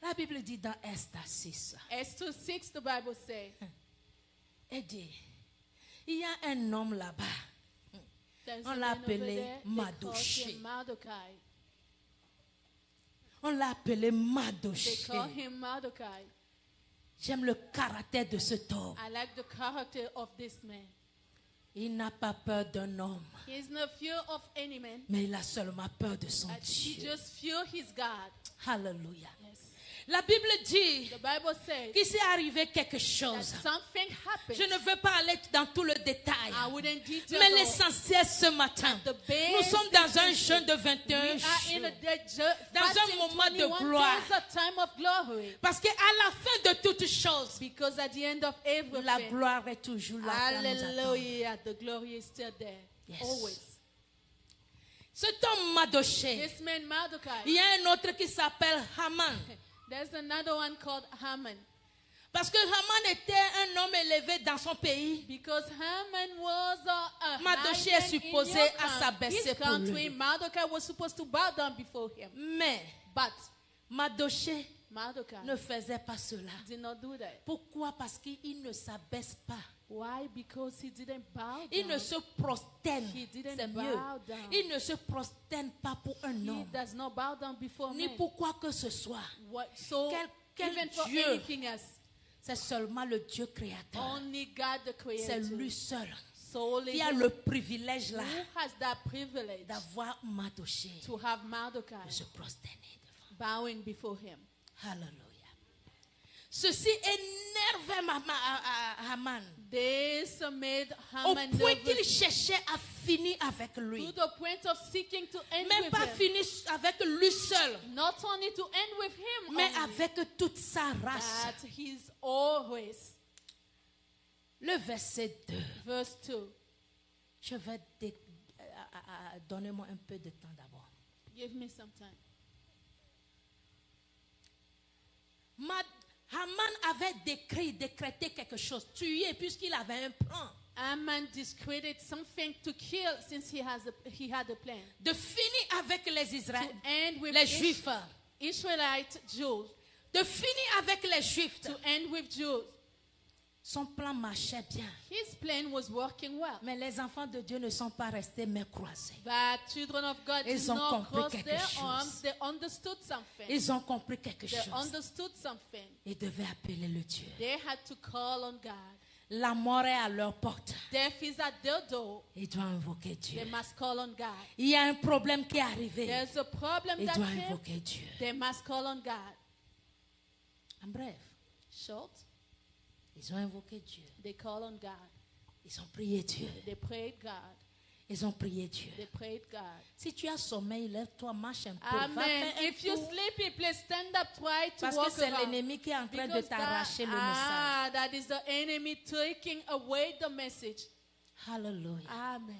La Bible dit dans Esther 6. Esther 6, the Bible says. Elle dit, il y a un homme là-bas. There's On a l'a man over appelé there, they call Mardoché. him Mardochai. On l'a appelé They Mardoché. call him Mardochai. J'aime le caractère de cet homme. I like the character of this man. Il n'a pas peur d'un homme, He is no fear of any man. mais il a seulement peur de son He Dieu. just fear his God. Alléluia. Yes. La Bible dit The Bible says qu'il s'est arrivé quelque that chose. something happened. Je ne veux pas aller dans tout le détail. I wouldn't detail Mais all. l'essentiel ce matin, The basic nous sommes dans un thing. jeûne de 21 We are in jours. a Dans un fasting moment de 21 gloire. days, a time of glory. Parce qu'à la fin de toutes choses, Because at the end of la everything, gloire est toujours là. pour nous attendre. hallelujah, the glory is still there. Yes. Always. Cet homme Mardoché, This man Mardochai. il y a un autre qui s'appelle Haman. There's another one called Haman. Parce que Haman était un homme élevé dans son pays. Because Haman was a Mardoché high est man in supposé your à s'abaisser his pour country. lui. Mardochai was supposed to bow down before him. Mais But Mardoché Mardochai ne faisait pas cela. did not do that. Pourquoi? Parce qu'il ne s'abaisse pas. Why? Because he didn't bow Il ne down. se prosterne. He didn't C'est bow mieux. down. Il ne se prosterne pas pour un He homme. does not bow down before Ni men. pour quoi que ce soit. So Quel even for Dieu? anything else, C'est seulement le Dieu créateur. only God the C'est Creator, lui seul solely qui a Him, le privilège là who has that privilege d'avoir Mardoché, to have de Mardochai se prosterner devant. bowing before him. Alléluia. Ceci énervait Haman This made au Haman point qu'il nervous cherchait à finir avec lui. to the point of seeking to end Même with pas him. finir avec lui seul, Not only to end with him, mais only, avec toute sa race. that he's always. Le verset 2. Verse 2. Je vais donnez-moi un peu de temps d'abord. Give me some time. Haman avait décrété quelque chose, tuer, puisqu'il avait un plan. Haman discredited something to kill since he had a plan. De finir avec les To Israéliens, end with les Juifs. Israelite Jews. De finir avec les Juifs. To end with Jews. Son plan marchait bien. His plan was working well. Mais les enfants de Dieu ne sont pas restés mains croisées. But children of God did Ils ont not compris cross quelque their chose. arms. They understood something. Ils ont compris quelque They chose. understood something. Ils devaient appeler le Dieu. They had to call on God. La mort est à leur porte. Death is at their door. Ils doivent invoquer Dieu. They must call on God. Il y a un problème qui est arrivé. There's a problem Ils that doivent came. invoquer Dieu. They must call on God. En bref, Short. ils ont invoqué Dieu. They call on God. Ils ont prié Dieu. They prayed God. Ils ont prié Dieu. They prayed God. Si tu as sommeil, lève-toi, marche un peu. Va Amen. faire un If you're tour. sleepy, please stand up, try to Parce que walk c'est around. l'ennemi qui est en train de Because t'arracher le message. that is the enemy taking away the message. Alléluia. Amen.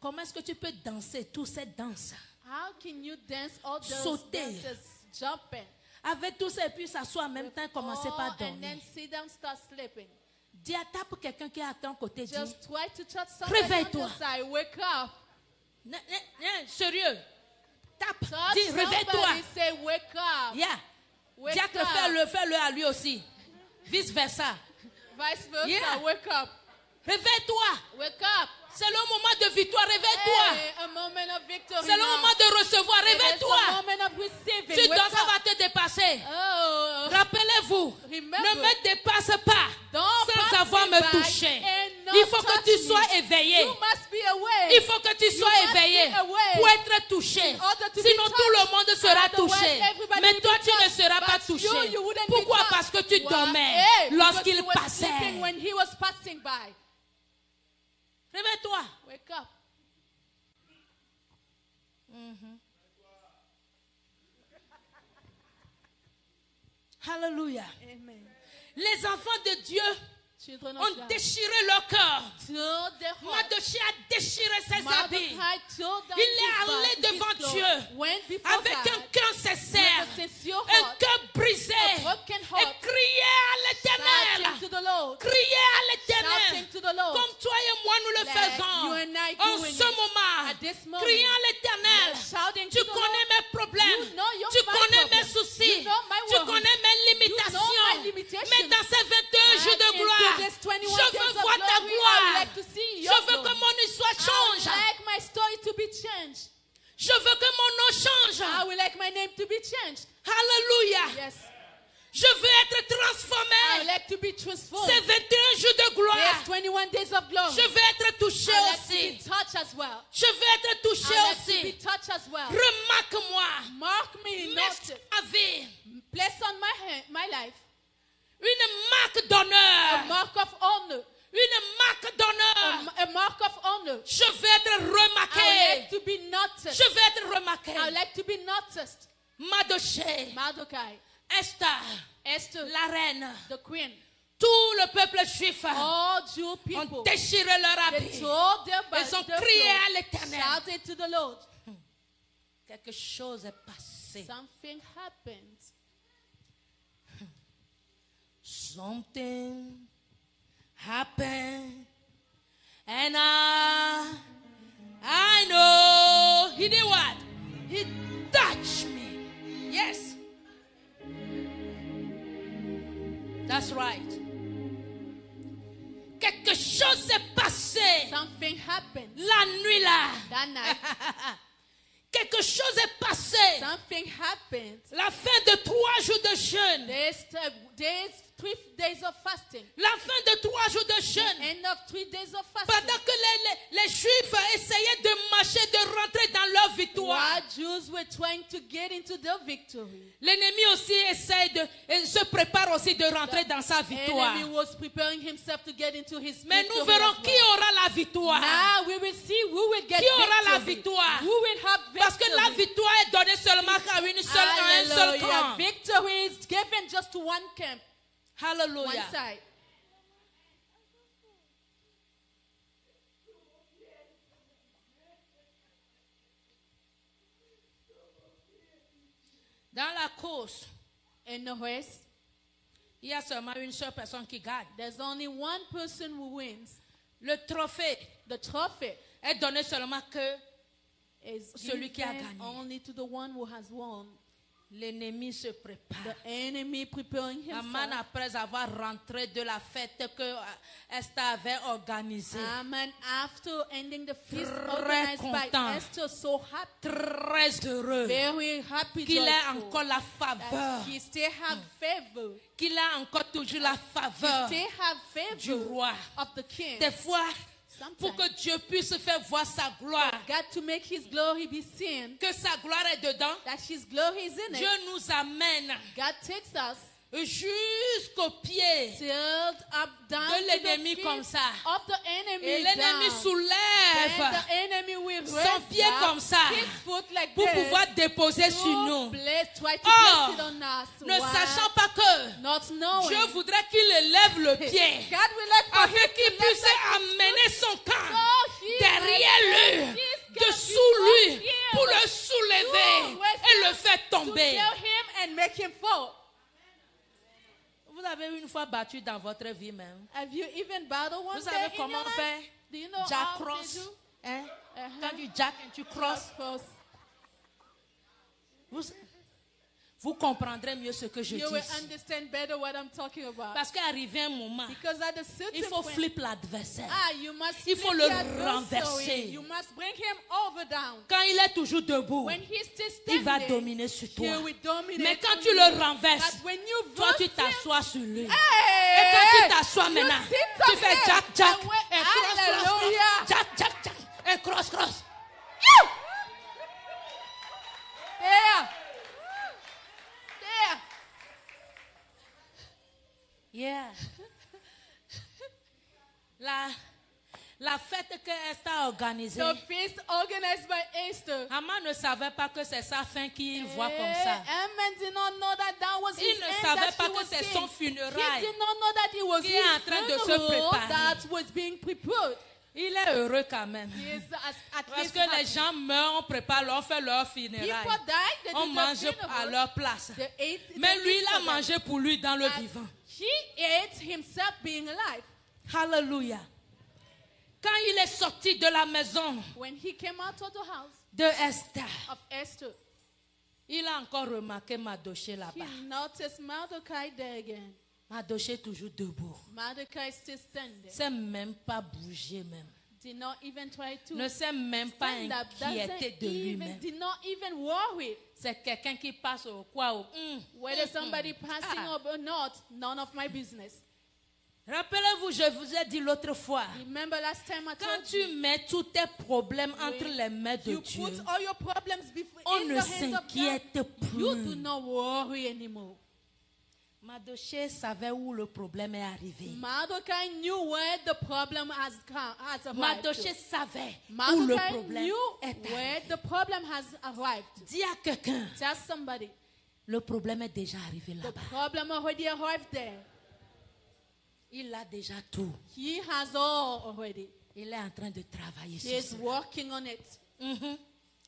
Comment est-ce que tu peux danser toutes ces danses How can you dance all those Sauter. dances, jumping, avec tout ça et puis s'asseoir en même temps et commencer par and dormir? then sit down, start sleeping? Dis à tape quelqu'un qui est à ton côté. Dis, Just try to touch somebody on Réveille-toi. your side. Wake up. Sérieux. Tape. Touch Dis, réveille-toi. somebody. Say, wake up. Yeah. Wake Dis à que up. fais-le à lui aussi. Vice versa. Vice versa. Yeah. Wake up. Réveille-toi. Wake up. C'est le moment de victoire. Réveille-toi. Hey, a moment of victory. C'est le now. moment de recevoir. It is a Réveille-toi. moment of receiving. Tu Wake dors, ça up. va te dépasser. Oh. Rappelez-vous, Remember. ne me dépasse pas Don't sans pass avoir me me by toucher. and not Il faut que touch tu me. sois éveillé. You must be awake. Il faut que tu sois must éveillé be awake pour être touché. in order to be Sinon tout le monde sera Otherwise, touché. everybody Mais will toi be tu ne touched. seras pas But touché. you wouldn't be Pourquoi? touched. Parce que tu Why? dormais Hey, because lorsqu'il you were passait. sleeping when he was passing by. Réveille-toi. Wake up. Alléluia. Amen. Les enfants de Dieu Children of ont God. déchiré leur cœur. Till their heart. Mardoché a déchiré ses habits. Mordecai told them Il est allé his devant clothes. Dieu Went before avec God un cœur sincère, with a sincere un heart, cœur brisé, a broken et heart, criait à l'Éternel. shouting to the Lord. Criez à l'Éternel. Shouting to the Lord. Comme toi et moi nous le Like faisons. you and I En doing ce it. moment, At this moment, criez à l'Éternel. we are shouting Tu to the connais Lord. mes problèmes. You know Tu my connais mes problems. soucis. You know my Tu worries. connais mes changed. Hallelujah. Yes. Je veux être I would transformé. like to be transformed. Ces 21 jours de gloire. Yes, 21 days of glory. Je veux être touché I like to aussi. be touched as well. Je veux être touché I like to be aussi. touched as well. Remarque-moi. Mark me, Mets notice. sur ma vie Place on my life une marque a d'honneur. mark of honor. Une marque d'honneur. A mark of honor. Je veux être I would like remarqué. to be noticed. Je veux être remarqué. I would like to be noticed. Mardochée, Mardochai, Esther, Esther, la reine, the queen, tout le peuple juif all Jew ont people, déchiré leur they habit. tore their Ils ont their crié à clothes, l'Éternel. shouted to the Lord. Quelque chose est passé. Something happened. Something happened. And I know he did what? He touched me. Yes. That's right. Quelque chose s'est passé Something happened la nuit là. that night. Quelque chose est passé. Something happened. La fin de 3 jours de jeûne. There's 3 days of fasting. La fin de 3 jours de jeûne. End of 3 days of fasting. Pendant que les Juifs essayaient de marcher, de rentrer dans leur victoire. While Jews were trying to get into their victory, L'ennemi aussi essaie se prépare aussi de rentrer dans sa victoire. enemy was preparing himself to get into his Mais victory nous verrons as qui well. aura la victoire. Now we will see who will get Qui aura la victory. victoire? Who will have victory? Parce que la victoire est donnée seulement à un seul Hallelujah. camp. Victory is given just to one camp, one Hallelujah. side. Dans la course, In the race, il y a seulement une seule personne qui gagne. there's only one person who wins. Le trophée The trophy est donné seulement que is Celui qui a given gagné. only to the one who has won. l'ennemi se prépare. The enemy preparing Aman, himself. après avoir rentré de la fête que Esther avait organisée, Amen. After ending the feast Très organized by content. Esther, so happy, très heureux very happy, qu'il ait joyful, encore la faveur, that he still have favor. qu'il a encore toujours la He faveur still have du favor roi. of the king. Des fois, pour Sometimes que Dieu puisse faire voir sa gloire, God to make his glory be seen, que sa gloire est dedans, that his glory is in Dieu it. nous amène God takes us jusqu'au pied tilt up down de to l'ennemi the comme feet ça. of the enemy Et l'ennemi down. soulève And the enemy will son raise pied up comme ça his foot like pour this pouvoir déposer sur to nous. try to Or, place it on us. Ne Why? sachant pas que Not knowing. Dieu voudrait qu'il élève le pied God will like for afin him qu'il to puisse lift up his amener son camp So he derrière will lui, lift his dessous camp lui, before him pour le soulever to raise et le him, faire to tomber. tell him and make him fall. Vous avez une fois battu dans votre vie même. Have you even battled one Vous day savez in comment your life? faire? Do you know Jack how cross. they do? Hein? Uh-huh. Quand tu jack et tu cross, Cross. vous comprendrez mieux ce que je You will dis. understand better what I'm talking about. Parce qu'arrivé un moment, Because at a certain il faut point, flipper l'adversaire. you must Il faut flip le the adversary. renverser. You must bring him over down. Quand il est toujours debout, When he's still il va standing, dominer sur toi. he will dominate Mais quand on tu you. le renverses, But when you toi tu verse him, t'assois sur lui. Et hey, quand tu t'assois you maintenant, sit tu up fais there jack, jack, and when- et cross, cross, Hallelujah. cross, jack, jack, jack, et cross, cross. There. There. Yeah. La fête que Esther a organisée, The feast organized by Esther. Haman ne savait pas que c'est sa fin qu'il voit comme ça. Haman did not know that that was Il his ne end savait that pas he que was c'est seeing. son He funérail. did not know that it was Qui his est en train de se funeral préparer. that was being prepared. Il est heureux quand même. He is at Parce least que les happy. gens meurent, on prépare, on fait leur funérailles. People died, they On did mange their funeral. à leur place. They ate, Mais they lui, ate il a for them. mangé pour lui dans le But vivant. He ate himself being alive. Hallelujah. Quand il est sorti de la maison When he came out of the house de Esther, of Esther, il a encore remarqué Mardoché he là-bas. noticed Mordecai there again. Mardoché toujours debout. Mordecai still standing. C'est même pas bougé même. did not even try to ne s'est même pas stand up, inquiété de lui-même. did not even worry C'est quelqu'un qui passe au quoi? whether somebody passing or not, none of my business. Rappelez-vous, je vous ai dit l'autre fois, Remember last time I quand told tu you, mets tous tes problèmes entre les mains de you Dieu, put all your problems before on in ne the hands of God. s'inquiète You do plus. not worry anymore. Mardochée savait où le problème est arrivé. Mordecai knew where the problem has arrived. Mardochée savait où le Mordecai problème knew est where arrivé. the problem has arrived. Dis à quelqu'un, Tell somebody, le problème est déjà arrivé the là-bas. problem already arrived there. Il a déjà tout. He has all already. Il est en train de travailler He sur is ça. working on it.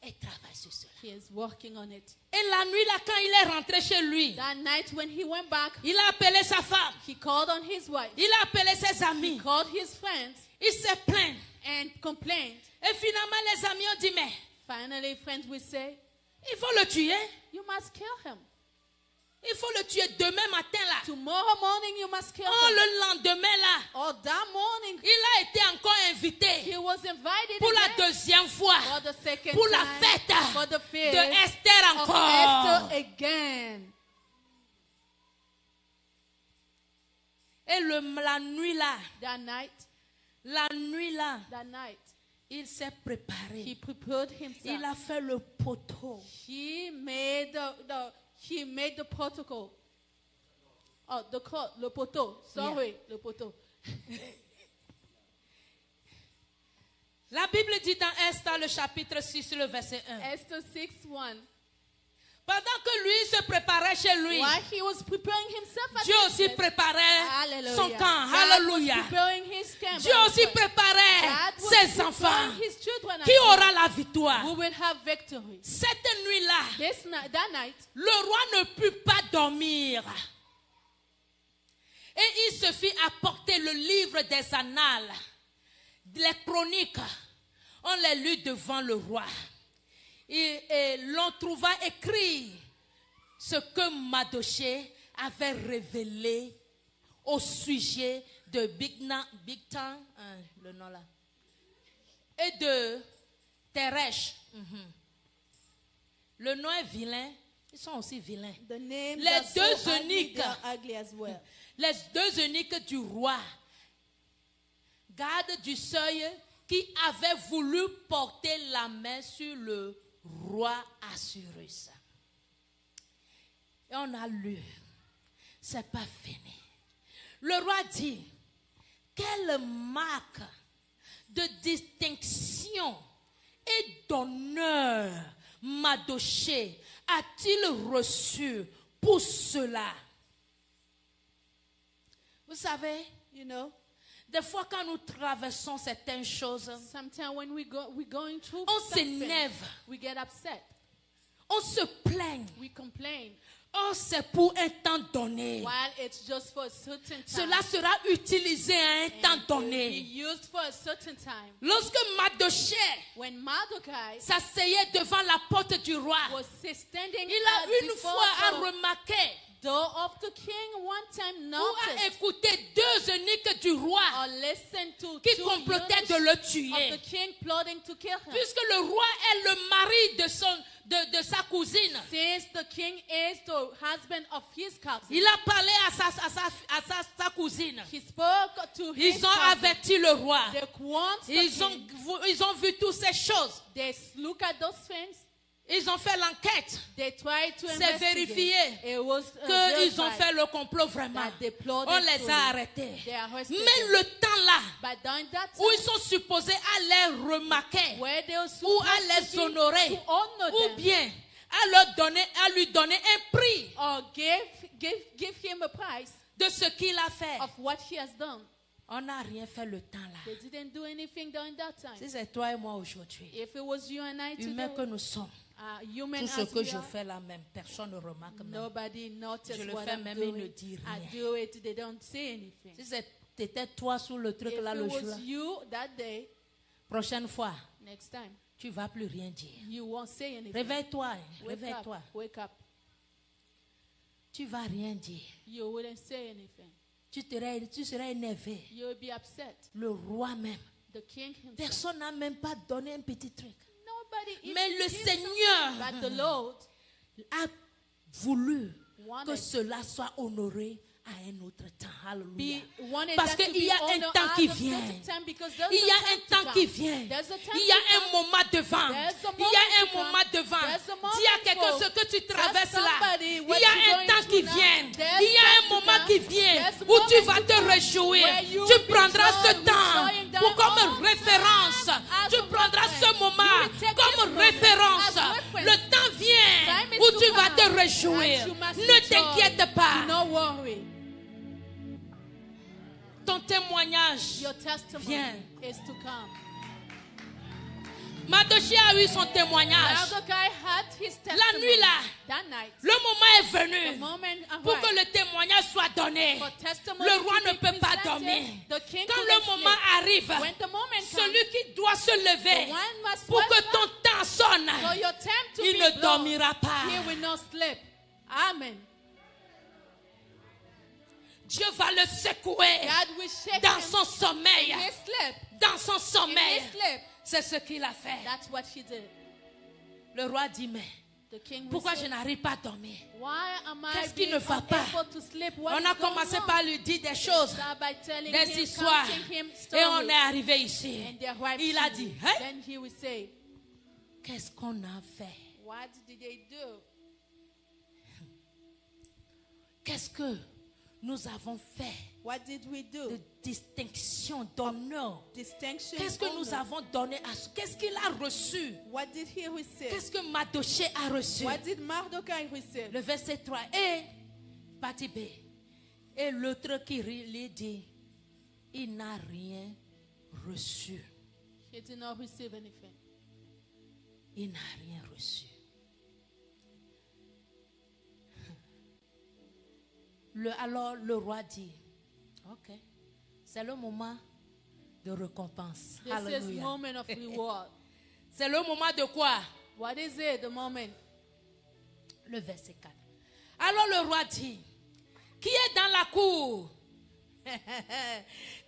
Il travaille sur cela. He is working on it. Et la nuit, là, quand il est rentré chez lui, That night when he went back, il a appelé sa femme. he called on his wife. Il a appelé ses amis. Called his friends Il s'est plaint. and complained. Et finalement, les amis ont dit, mais Finally, friends will say, il faut le tuer. you must kill him. Il faut le tuer demain matin, là. Tomorrow morning you must kill Oh, him. le lendemain, là, Or that morning il a été encore invité he was invited pour la again deuxième fois, for the second pour la time, fête for the feast de Esther of encore. Esther again. Et la nuit, là, That night, il s'est he préparé. prepared Il himself. a fait le poteau. He made the protocol. Oh, le poteau. Sorry, le poteau. La Bible dit dans Esther, le chapitre 6, le verset 1. Esther 6:1. Pendant que lui se préparait chez lui, While he was preparing himself at Dieu aussi business, préparait hallelujah, son camp. God Alléluia. was preparing his camp. Dieu aussi préparait God was ses preparing enfants. his children Qui as well. aura la victoire? Who will have victory. Cette nuit-là, That night, le roi ne put pas dormir. Et il se fit apporter le livre des annales, les chroniques. On les lut devant le roi. Et l'on trouva écrit ce que Mardochée avait révélé au sujet de Bigtan, le nom là, et de Teresh. Le nom est vilain, ils sont aussi vilains. the names Les are so deux ugly, eunuques. they are ugly as well. Les deux eunuques du roi, gardes du seuil, qui avaient voulu porter la main sur le roi Assuérus. Et on a lu, c'est pas fini. Le roi dit, quelle marque de distinction et d'honneur Mardochée a-t-il reçu pour cela? Vous savez, You know, des fois quand nous traversons certaines choses, sometimes when we're going through on something, s'énerve, we get upset. on se plaint. We complain. Oh, c'est pour un temps donné. While it's just for a certain time. Cela sera utilisé à un temps and will be donné. used for a certain time. Lorsque Mardochée When Mordecai s'asseyait devant la porte du roi, was standing il a une before fois à the remarqué door of the king, one time ou à noticed écouté deux eunuques du roi or listened to qui two complotaient eunuchs de le of the tuer. king plotting to kill him. Puisque le roi est le mari de sa cousine, Since the king is the husband of his cousin, il a parlé à sa cousine. he spoke to his Ils ont cousin. averti le roi. They warned the king. Ils ont vu toutes ces choses. They look at those things. Ils ont fait l'enquête. They tried to C'est investigate. vérifié It was qu'ils ont verified fait le complot vraiment. that they plotted On les truly. a arrêtés. They arrested Mais them. le temps là, But during that où ils time, sont supposés à les remarquer, where they were ou à supposed les to be, honorer, to honor ou them, bien à lui donner un prix or give him a price de ce qu'il a fait. of what he has done. On n'a rien fait le temps là. They didn't do anything during that time. Si c'est toi et moi aujourd'hui, If it was you and I humains que today, nous sommes, human tout ce as que we je are, fais là même, personne ne remarque même. nobody noticed Je le what fais I'm même, il ne doing. dit I rien. do it, they don't say anything. Si c'était toi sous le truc If là it le jour, was you that day, prochaine fois, next time, tu vas plus rien dire. you won't say anything. Réveille-toi, Wake réveille-toi. up, wake up. Tu vas rien dire. You wouldn't say anything. Tu seras énervé. You would be upset. Le roi même The king himself. Personne n'a même pas donné un petit truc. Nobody even Mais le did Seigneur something, but the Lord a voulu que wanted cela soit honoré à un autre temps. Alléluia. wanted Parce that to qu'il be y a un honored temps at qui a vient. certain time, because there's Il y a a un time temps to qui come. vient. There's a time Il y a to un come. moment de vente. There's a Il y a un moment to moment come. de vente. There's a Dis à moment quelqu'un for- ce que tu Tell traverses là. somebody Il what y a you're un going temps qui through now. vient. There's Il y a time un to moment come. qui vient There's a où tu moment vas to te come réjouir. where you Tu will be prendras ce joy, temps rejoicing pour that comme all référence. time as Tu a prendras reference. ce You moment will take comme this moment référence. as reference. Le temps vient Time is où to tu vas come te and réjouir. you must Ne rejoice. t'inquiète pas. Do not worry. Ton témoignage Your testimony vient. is to come. Mardochée a eu son témoignage. Mordecai had his testimony. La nuit là, That night, le moment est the venu moment pour que arrived le témoignage soit donné. for testimony Le roi to ne be peut pas presented. dormir. The king Quand couldn't le moment sleep. arrive, When the moment celui comes, qui doit se lever the one must pour que wake ton up. temps sonne, For your time to il be ne blown, dormira pas. he will not sleep. Amen. Dieu va le secouer God will shake dans him son sommeil. in his sleep. Dans son In sommeil. his sleep. C'est ce qu'il a fait. That's what she did. Le roi dit, mais The king will pourquoi say, je n'arrive pas à dormir? why am I Qu'est-ce qui being ne va pas? unable to sleep? What On is a going commencé on? par lui dire des choses, Start by telling des him, histoires, counting him et on stories. est arrivé ici. And they arrived Il a to dit, you. hein? Then he will say, Qu'est-ce qu'on a fait? what did they do? Qu'est-ce que nous avons fait What did we do? de distinction, d'honneur? Distinction. Qu'est-ce que nous honor. avons donné à ce? Qu'est-ce qu'il a reçu? What did he receive? Qu'est-ce que Mardochée a reçu? What did Mordecai receive? Le verset 3. Et, partie B. Et l'autre qui lui dit, il n'a rien reçu. He did not receive anything. Il n'a rien reçu. Alors le roi dit, ok, c'est le moment de récompense. This is Alléluia. moment of reward. C'est le moment de quoi? What is it? The moment. Le verset 4. Alors le roi dit, qui est dans la cour?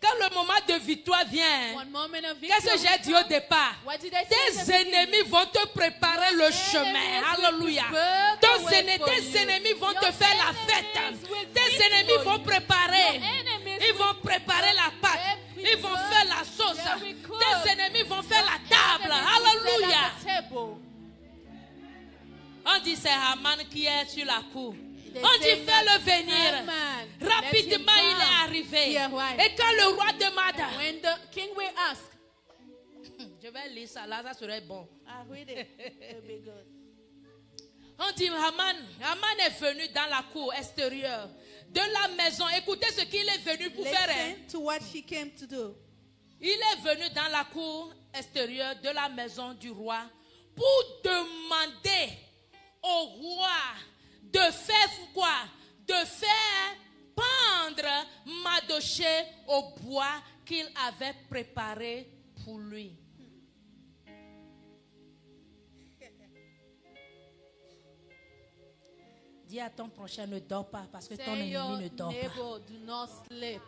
Quand le moment de victoire vient, One moment of victory. qu'est-ce que j'ai dit au départ? What did I say? in the Tes ennemis vont te préparer le Your chemin. enemies will Alléluia. prepare the way for Tes you. ennemis vont Your te faire la enemies fête. will Tes feast ennemis for vont you. préparer. Your enemies Ils will vont préparer la pâte. They Ils vont prepare. faire la sauce. They will cook. Tes ennemis vont faire la table. Enemies will sit Alléluia. at the table. On dit c'est Haman qui est sur la cour. They On say dit fais-le venir. Haman, let him Rapidement il come. est arrivé. He arrived. Et quand le roi demande, When the king will ask, je vais lire ça là, ça serait bon. I read it. It'll be good. On dit Haman est venu dans la cour extérieure de la maison. Écoutez ce qu'il est venu pour faire. Hein. Listen to what he came to do. Il est venu dans la cour extérieure de la maison du roi pour demander au roi de faire quoi? De faire pendre Mardochée au bois qu'il avait préparé pour lui. Dis à ton prochain, ne dors pas parce que ton Say ennemi your ne dort pas. neighbor, do not sleep.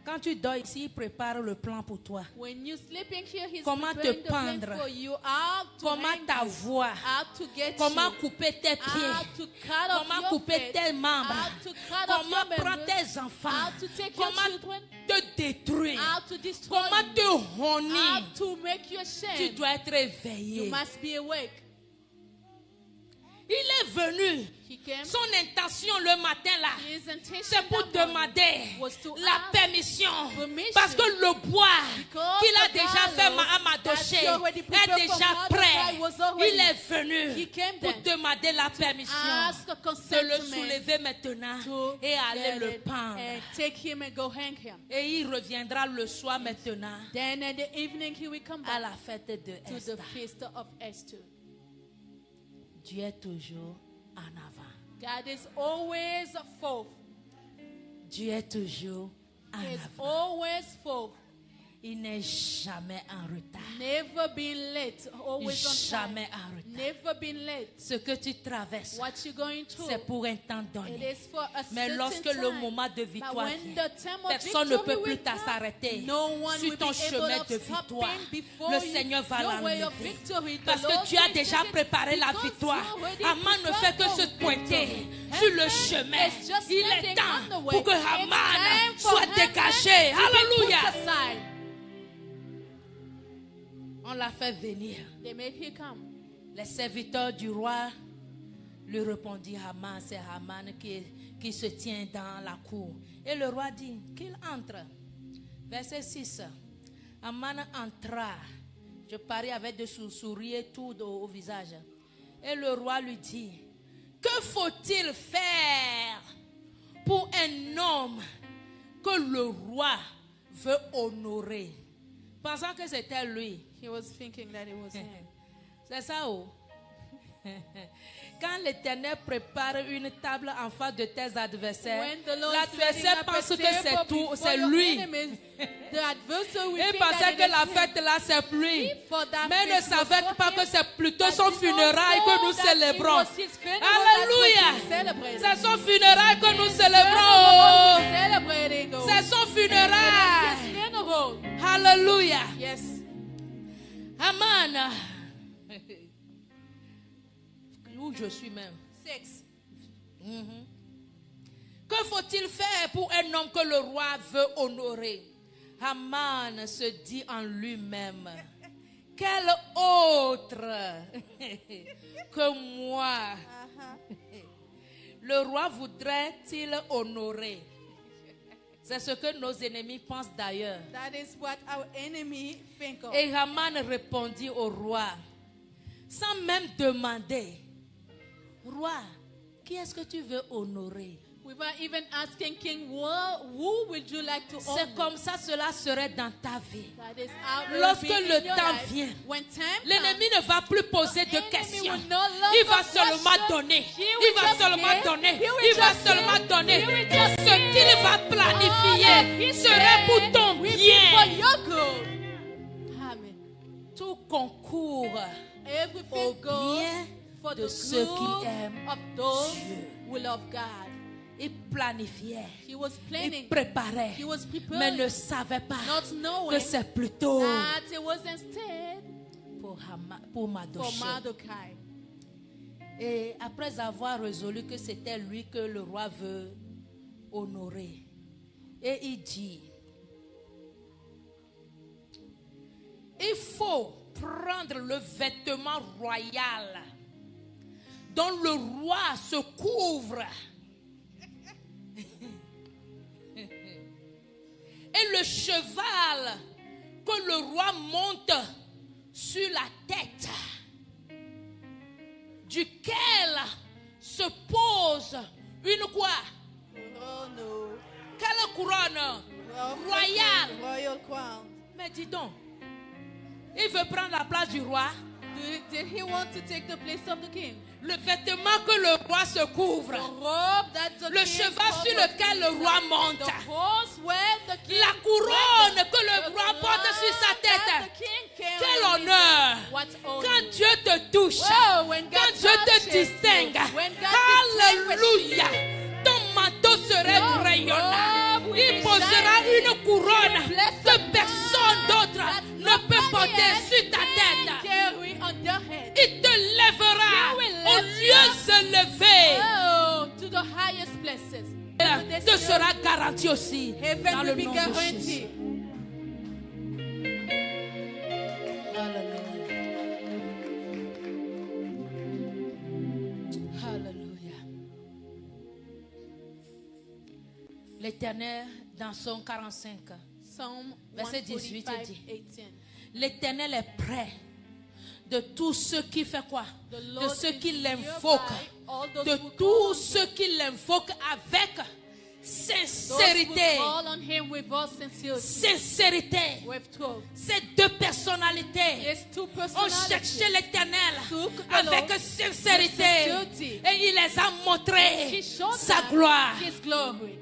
Quand tu dors ici, il prépare le plan pour toi. When you sleeping here, he's Comment preparing te the plan pendre? for you. How to Comment hang you, t'avoir? how to get Comment you, couper tes how pieds? to cut off Comment your couper feet, tes membres? how to cut off Comment your prendre members, tes enfants? how to take your Comment children, te détruire? how to destroy Comment you, te how honir? to make you Tu ashamed. dois être You éveillé. must be awake. Il est venu. He came. Son intention le matin là, His intention c'est pour that morning demander was to la ask permission. permission. Parce que le bois Because qu'il a the déjà fait gallows à Mardochée that he already est prepared for déjà Mordecai prêt. was already- Il est venu He came pour then demander la permission ask a de consent le to man soulever maintenant to et aller get le it pendre. and take him and go hang him. Et il reviendra le soir maintenant Then in the evening he will come à back la fête de to the Esther. feast of Esther. Dieu est toujours en avant. God is always forth. Dieu est toujours en He is avant. always forth. Il n'est jamais en retard. Never been late, always on time. Jamais en retard. Never been late. Ce que tu traverses, What you're going through, c'est pour un temps it donné. is for a Mais certain lorsque time. le moment de But victoire when vient, the time of personne ne victory peut plus will come, t'arrêter no one sur will ton be chemin able de of stopping victoire. before Le you Seigneur va your way of l'enlever. victory. The Parce que Lord tu as will déjà take it préparé la because victoire. you already Haman ne fait que prepared se for pointer victory. sur le Haman chemin. is just Il est standing temps on the way. pour que It's Haman time for soit Haman dégagé. to be Alléluia. put aside. On l'a fait venir. They make him come. Les serviteurs du roi lui répondirent, Haman, c'est Haman qui se tient dans la cour. Et le roi dit qu'il entre. Verset 6. Haman entra. Je parie avec des sourires tout au visage. Et le roi lui dit, que faut-il faire pour un homme que le roi veut honorer? Pensant que c'était lui. He was thinking that it was him. C'est ça, oh. Quand l'Éternel prépare une table en face de tes adversaires, When the Lord l'adversaire pense que c'est lui. Il pensait que la fête là c'est lui. Mais il ne savait pas que c'est plutôt son funérail que nous célébrons. Alléluia. C'est son funérail que nous célébrons. C'est son funérail. Alléluia. Yes. Amen. Où je suis même. 6. Que faut-il faire pour un homme que le roi veut honorer? Haman se dit en lui-même, quel autre que moi le roi voudrait-il honorer? C'est ce que nos ennemis pensent d'ailleurs. That is what our enemy think of. Et Haman répondit au roi, sans même demander, roi, qui est-ce que tu veux honorer? Without even asking King, who would you like to honor? C'est comme ça cela serait dans ta vie. That is how it will Lorsque be in le your temps life. vient, When time l'ennemi comes, ne va plus poser the de enemy questions. will no longer Il va seulement question. donner. He Il will va just seulement give. donner. He will Il va just seulement give. donner. He will Tout just ce qu'il va All that planifier he serait pour said ton will be for bien. your good. Amen. Tout concourt Everything au goes bien for de the ceux qui good aiment of those Dieu. who love God. Il planifiait. He was Il planning. préparait. He was Mais preparing. ne savait pas Not knowing que c'est plutôt that it was instead pour for Mardochée. Mordecai. Et après avoir résolu que c'était lui que le roi veut honorer, et il dit, il faut prendre le vêtement royal dont le roi se couvre et le cheval que le roi monte sur la tête, duquel se pose une quoi? Oh no. Quelle couronne royale. Royal crown. Mais dis donc, il veut prendre la place du roi. Did he want to take the place of the king? Le vêtement que le roi se couvre, The robe that the le king cheval sur covers lequel le roi himself, monte, the horse where the king la couronne rides, que le the roi porte sur sa crown that tête. the king carries. Quel honneur! What honor. Quand Dieu te touche, Whoa, when God quand Dieu te touches distingue, you, when God distinguishes alléluia, you, ton manteau serait your rayonnant. robe will Il be posera shining. une couronne Blessed que personne d'autre that ne peut nobody porter else sur ta can tête. carry on their head. Il te lèvera He will au lift lieu élevé. Oh, to the highest places. Te sera garanti aussi dans Heaven le will be nom de Jésus. guaranteed. Alléluia. Alléluia. L'Éternel, dans Psaume 45, Psalm Verset 18 145, dit. 18. l'Éternel est près de tous ceux qui fait quoi? The De Lord ceux is qui nearby, l'invoquent. all those De who call tous on ceux qui l'invoquent avec Those who sincérité. call on him with all sincerity, Sincérité. with truth. Ces deux personnalités Yes, two ont personalities. cherché l'Éternel Took the avec Lord sincérité. with sincerity. Et il les a montré He showed sa them gloire. his glory.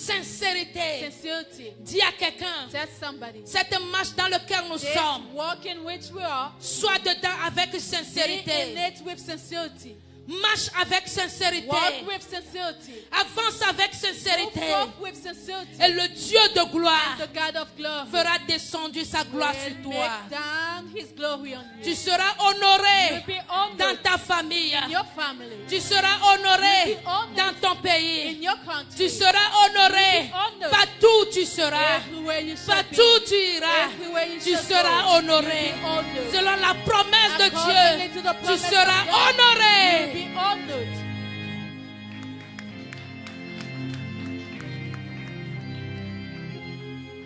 Sincérité. Sincerity. Dis à quelqu'un, Tell somebody. cette marche dans laquelle nous This sommes, walk in which we are, sois dedans avec be in sincérité. it with sincerity. Marche avec sincérité. Walk with sincerity. Avance avec Move sincérité. forth with sincerity. Et le Dieu de gloire And the God of glory fera descendre sa gloire will sur toi. make down his glory on you. Tu seras You honoré will be honored dans ta famille. in your family, Tu seras honoré You will be honored dans ton pays. in your country. Tu seras honoré You will be honored partout où tu seras. everywhere you shall Partout où be. tu iras, Everywhere you tu shall seras go, honoré. you'll be honored. Selon la promesse de Accordingly Dieu, to the tu promise seras of God, honoré. you'll be honored.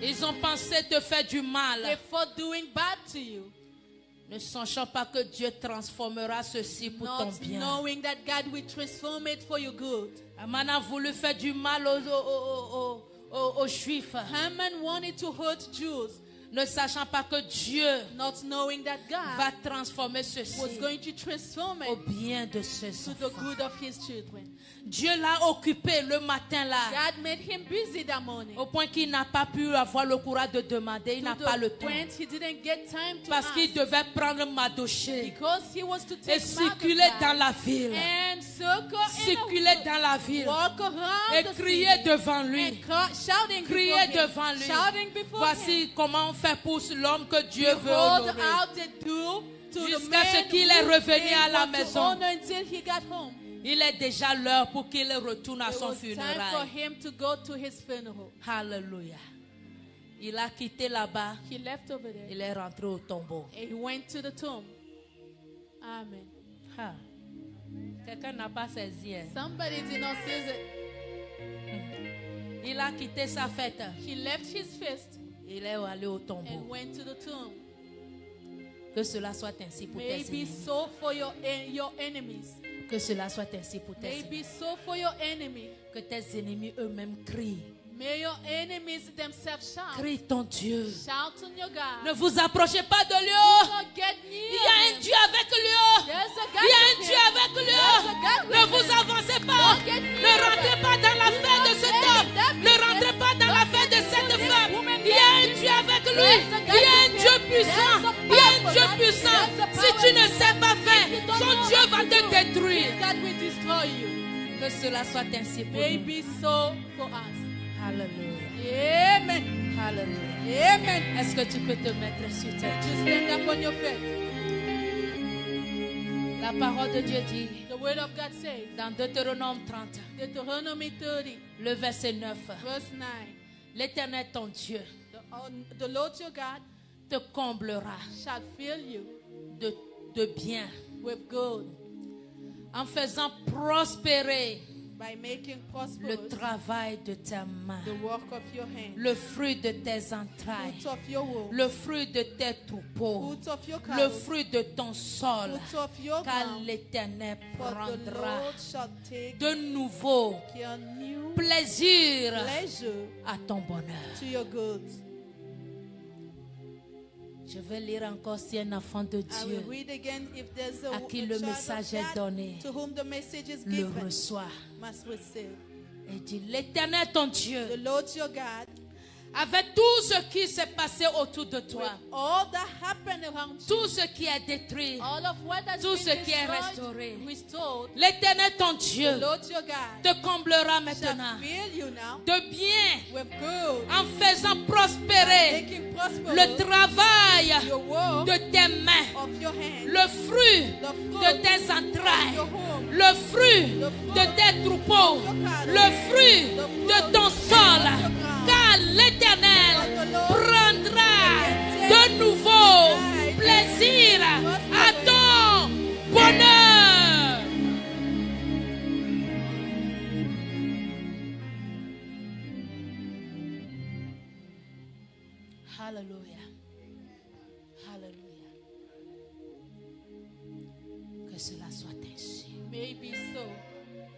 Ils ont pensé te faire du mal. Before doing bad to you, Ne sachant pas que Dieu transformera ceci pour ton not bien. knowing that God will transform it for your good. Aman a voulu faire du mal aux Juifs, Haman wanted to hurt Jews, ne sachant pas que Dieu not knowing that va God transformer was ceci going to transform au it bien de ses to the enfants. good of his children. Dieu l'a occupé le matin là, God made him busy that morning. au point qu'il n'a pas pu avoir le courage de demander, il n'a To pas the le temps. point he didn't get time to Parce qu'il ask, devait prendre Madoché because he was to et take circuler Mordecai dans la ville. and Circuler dans la ville walk around et the crier city devant lui. and shouting Crier before him, devant lui. shouting before him. Voici comment on fait pour l'homme que Dieu veut Behold honorer. how they do to the Jusqu'à man ce qu'il who est revenu they à la want to maison. honor until he got home. Il est déjà l'heure pour qu'il retourne à It son was time for funérail. him to go to his funeral. Alléluia. Il a quitté là-bas. He left over there Il est rentré au tombeau. and he went to the tomb. Amen. Ah. Quelqu'un n'a pas saisi. Hein? Somebody did not see it. Il a quitté sa fête. He left his feast Il est allé au and tombeau. went to the tomb. Que cela soit ainsi pour tes Maybe ennemis. so for your enemies. Que cela soit ainsi pour tes ennemis. Maybe so for your enemy. Que tes ennemis eux-mêmes crient. May your enemies themselves shout. Crie ton Dieu. Shout on your God. Ne vous approchez pas de lui. Don't get Il near y a un him. Dieu avec lui. There's a God Il y a un with Dieu him. avec lui. There's a God Ne with vous him. avancez pas. Don't get Ne near rentrez him. pas dans l'affaire de Don't cet get homme. in that Ne business. rentrez pas dans Don't l'affaire de get cette into this femme. woman Il y a un business. Dieu avec lui. There's a God Il y a un with Dieu him. puissant. There's a Il y a un power Dieu for that. puissant. There's a Si power tu in ne it. sais pas If faire, you don't son know Dieu what va to te do, détruire. God will destroy you. Que cela soit ainsi pour nous. Maybe so for us. Alléluia. Amen. Alléluia. Amen. Est-ce que tu peux te mettre sur tes pieds? Just stand up on your feet. La parole de Dieu dit The word of God says, dans Deutéronome 30, Deuteronomy 30, le verset 9. verse 9. L'Éternel ton Dieu The Lord your God te comblera shall fill you de bien with good en faisant prospérer by making le prosperous travail de tes mains, the work of your hands, le fruit de tes entrailles, fruit of your womb, le fruit de tes troupeaux, fruit of your le cattle, fruit de ton sol, fruit of your car ground. l'Éternel For the prendra Lord shall take de nouveau your new plaisir pleasure à ton bonheur. to your goods. Je vais lire encore si un enfant de I will Dieu read again if there's à a qui child le of message est God donné to whom the message is le given reçoit. must receive. Et dit, l'Éternel ton The Dieu, Lord your God, avec tout ce qui s'est passé autour de with toi, all that happened around you, tout ce qui est détruit, all of what has tout been ce qui est destroyed, restauré, restored, l'Éternel ton Dieu the Lord your God te comblera shall maintenant fill you now de bien with good, en faisant prospérer making prosperous le travail your work de tes mains, of your hands, le fruit the de fruit tes of entrailles, your home, le fruit de tes troupeaux, le fruit de ton sol, car l'Éternel prendra de nouveau plaisir à ton bonheur. Alléluia. Alléluia. Que cela soit ainsi. may be so.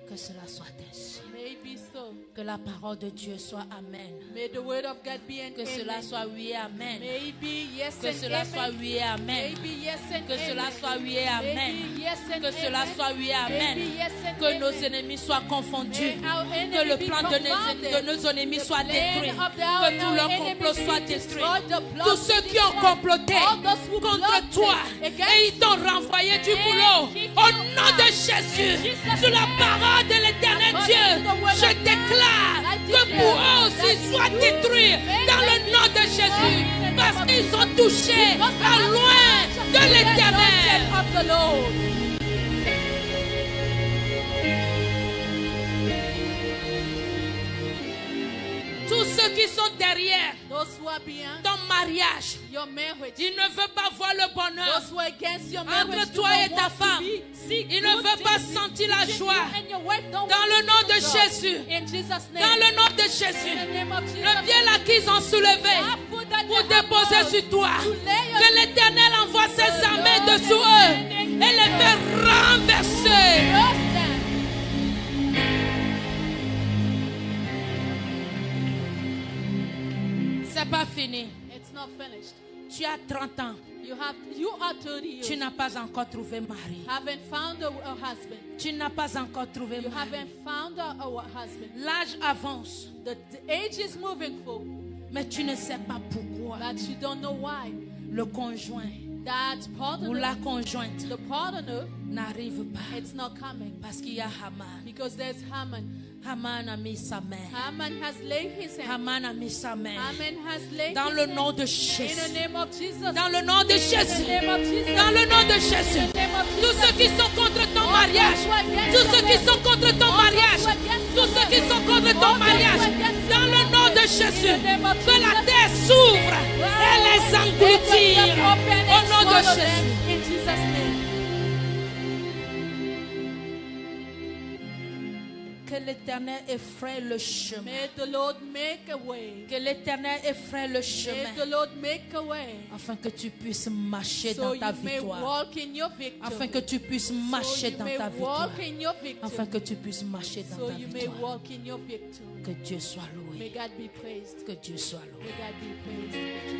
Que Que cela soit ainsi. May it be so. Que la parole de Dieu soit amen. May the word of God be an Que cela amen. soit oui et amen. May it be yes Que and cela soit amen. oui et May amen. it be yes and Que cela amen. soit oui et amen. May it be yes and Que cela amen. soit oui et May amen. it be yes and Que nos amen. ennemis soient confondus. May our Que enemy le be plan de nos ennemis soit détruit. Que tout leur complot soit détruit. Tous ceux qui ont comploté contre toi et ils t'ont renvoyé du boulot, au nom de Jésus, sur la parole de l'Éternel Dieu, je déclare que pour eux aussi soient détruits dans le nom de Jésus, parce qu'ils sont touchés à loin de l'Éternel. Tous ceux qui sont derrière Those who are beyond ton mariage, your marriage, ils ne veulent pas voir le bonheur those who are against your marriage, entre toi et ta femme. Ils ne veulent pas sentir la joie. Dans le nom de Jésus, dans le nom de Jésus, le bien là qu'ils ont soulevé pour déposer sur toi, que l'Éternel envoie ses armées dessous eux et les fait renverser. C'est pas fini. It's not finished. Tu as 30 ans. You are 30 years. Tu n'as pas encore trouvé mari. Haven't found a husband. Tu n'as pas encore trouvé You mari. haven't found a husband. L'âge avance, The age is moving forward, mais tu ne sais pas pourquoi. but you don't know why. Le conjoint That ou partner, la conjointe the partner, n'arrive pas it's not coming parce qu'il y a Haman. because there's Haman. Haman a mis sa main. Haman has laid his hand. Haman a mis sa main. Haman has laid Dans his le hand. nom de In the Jésus. name of Jesus. Dans le nom de In Jésus. the name of Jesus. Dans le nom de Jésus. In the name of Tous Jesus. ceux qui sont contre ton mariage. Tous ceux qui sont contre ton mariage. Tous ceux qui sont contre ton mariage. Dans le nom de Jésus. Que la terre s'ouvre et les engloutir. Au nom de Jésus. In Jesus' name. Que l'Éternel effraie le chemin. May the Lord make a way. Que l'Éternel effraie le May chemin. the Lord make a way. Afin que tu puisses marcher So dans ta you may victoire. walk in your victory. Afin que tu puisses marcher So you dans may ta victoire. walk in your victory. Afin que tu puisses marcher dans So ta you may victoire. walk in your victory. Que Dieu soit May loué. God be praised. Que Dieu soit loué. May God be praised.